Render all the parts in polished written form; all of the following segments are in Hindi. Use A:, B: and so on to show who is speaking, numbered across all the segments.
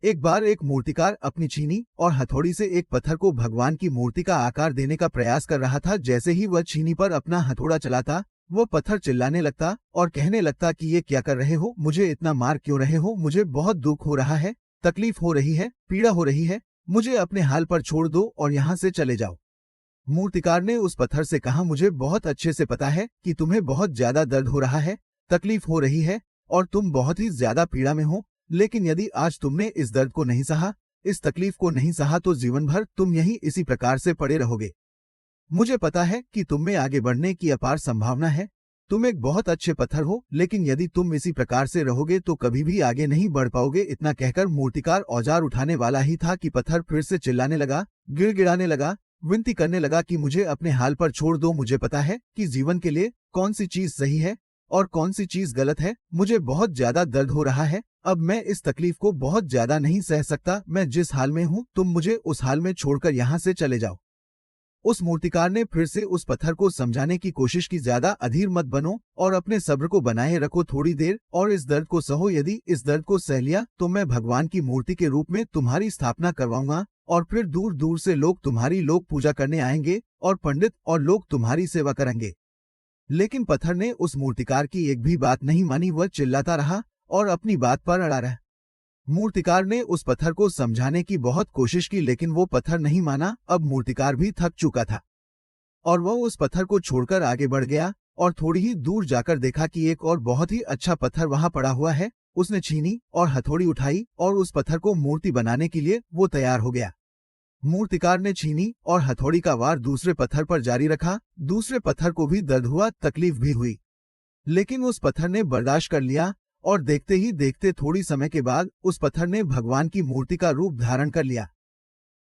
A: एक बार एक मूर्तिकार अपनी छीनी और हथौड़ी से एक पत्थर को भगवान की मूर्ति का आकार देने का प्रयास कर रहा था। जैसे ही वह छीनी पर अपना हथौड़ा चलाता, वो पत्थर चिल्लाने लगता और कहने लगता कि ये क्या कर रहे हो, मुझे इतना मार क्यों रहे हो, मुझे बहुत दुख हो रहा है, तकलीफ हो रही है, पीड़ा हो रही है, मुझे अपने हाल पर छोड़ दो और यहाँ से चले जाओ। मूर्तिकार ने उस पत्थर से कहा, मुझे बहुत अच्छे से पता है कि तुम्हें बहुत ज्यादा दर्द हो रहा है, तकलीफ हो रही है और तुम बहुत ही ज्यादा पीड़ा में हो, लेकिन यदि आज तुमने इस दर्द को नहीं सहा, इस तकलीफ को नहीं सहा, तो जीवन भर तुम यहीं इसी प्रकार से पड़े रहोगे। मुझे पता है कि तुम में आगे बढ़ने की अपार संभावना है, तुम एक बहुत अच्छे पत्थर हो, लेकिन यदि तुम इसी प्रकार से रहोगे तो कभी भी आगे नहीं बढ़ पाओगे। इतना कहकर मूर्तिकार औजार उठाने वाला ही था कि पत्थर फिर से चिल्लाने लगा, गिड़गिड़ाने लगा, विनती करने लगा कि मुझे अपने हाल पर छोड़ दो, मुझे पता है कि जीवन के लिए कौन सी चीज सही है और कौन सी चीज गलत है, मुझे बहुत ज्यादा दर्द हो रहा है, अब मैं इस तकलीफ को बहुत ज्यादा नहीं सह सकता, मैं जिस हाल में हूँ तुम मुझे उस हाल में छोड़कर यहाँ से चले जाओ। उस मूर्तिकार ने फिर से उस पत्थर को समझाने की कोशिश की, ज्यादा अधीर मत बनो और अपने सब्र को बनाए रखो थोड़ी देर और इस दर्द को सहो, यदि इस दर्द को सह लिया तो मैं भगवान की मूर्ति के रूप में तुम्हारी स्थापना करवाऊंगा और फिर दूर दूर से लोग तुम्हारी लोक पूजा करने आएंगे और पंडित और लोग तुम्हारी सेवा करेंगे। लेकिन पत्थर ने उस मूर्तिकार की एक भी बात नहीं मानी, वह चिल्लाता रहा और अपनी बात पर अड़ा रहा। मूर्तिकार ने उस पत्थर को समझाने की बहुत कोशिश की, लेकिन वो पत्थर नहीं माना। अब मूर्तिकार भी थक चुका था और वह उस पत्थर को छोड़कर आगे बढ़ गया और थोड़ी ही दूर जाकर देखा कि एक और बहुत ही अच्छा पत्थर वहां पड़ा हुआ है। उसने छीनी और हथौड़ी उठाई और उस पत्थर को मूर्ति बनाने के लिए वो तैयार हो गया। मूर्तिकार ने छीनी और हथौड़ी का वार दूसरे पत्थर पर जारी रखा। दूसरे पत्थर को भी दर्द हुआ, तकलीफ भी हुई, लेकिन उस पत्थर ने बर्दाश्त कर लिया और देखते ही देखते थोड़ी समय के बाद उस पत्थर ने भगवान की मूर्ति का रूप धारण कर लिया।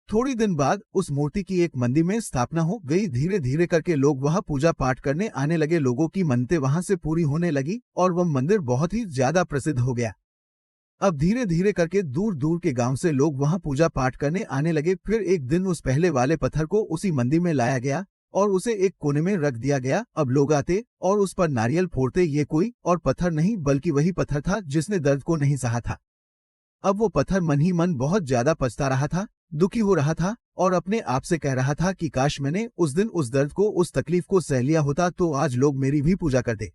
A: थोड़ी दिन बाद उस मूर्ति की एक मंदिर में स्थापना हो गई। धीरे धीरे करके लोग वहां पूजा पाठ करने आने लगे, लोगों की मन्नतें वहां से पूरी होने लगी और वह मंदिर बहुत ही ज्यादा प्रसिद्ध हो गया। अब धीरे धीरे करके दूर दूर के गांव से लोग वहां पूजा पाठ करने आने लगे। फिर एक दिन उस पहले वाले पत्थर को उसी मंदिर में लाया गया और उसे एक कोने में रख दिया गया। अब लोग आते और उस पर नारियल फोड़ते, ये कोई और पत्थर नहीं बल्कि वही पत्थर था जिसने दर्द को नहीं सहा था। अब वो पत्थर मन ही मन बहुत ज्यादा पछता रहा था, दुखी हो रहा था और अपने आप से कह रहा था कि काश मैंने उस दिन उस दर्द को, उस तकलीफ को सह लिया होता तो आज लोग मेरी भी पूजा करते।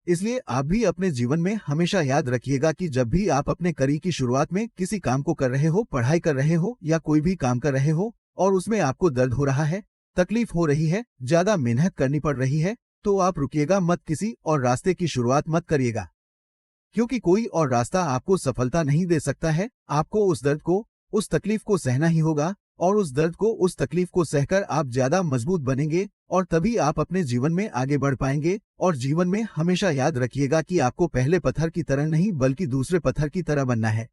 A: इसलिए आप भी अपने जीवन में हमेशा याद रखिएगा कि जब भी आप अपने करियर की शुरुआत में किसी काम को कर रहे हो, पढ़ाई कर रहे हो या कोई भी काम कर रहे हो और उसमें आपको दर्द हो रहा है, तकलीफ हो रही है, ज्यादा मेहनत करनी पड़ रही है, तो आप रुकिएगा मत, किसी और रास्ते की शुरुआत मत करिएगा, क्योंकि कोई और रास्ता आपको सफलता नहीं दे सकता है। आपको उस दर्द को, उस तकलीफ को सहना ही होगा और उस दर्द को, उस तकलीफ को सहकर आप ज्यादा मजबूत बनेंगे और तभी आप अपने जीवन में आगे बढ़ पाएंगे। और जीवन में हमेशा याद रखिएगा कि आपको पहले पत्थर की तरह नहीं बल्कि दूसरे पत्थर की तरह बनना है।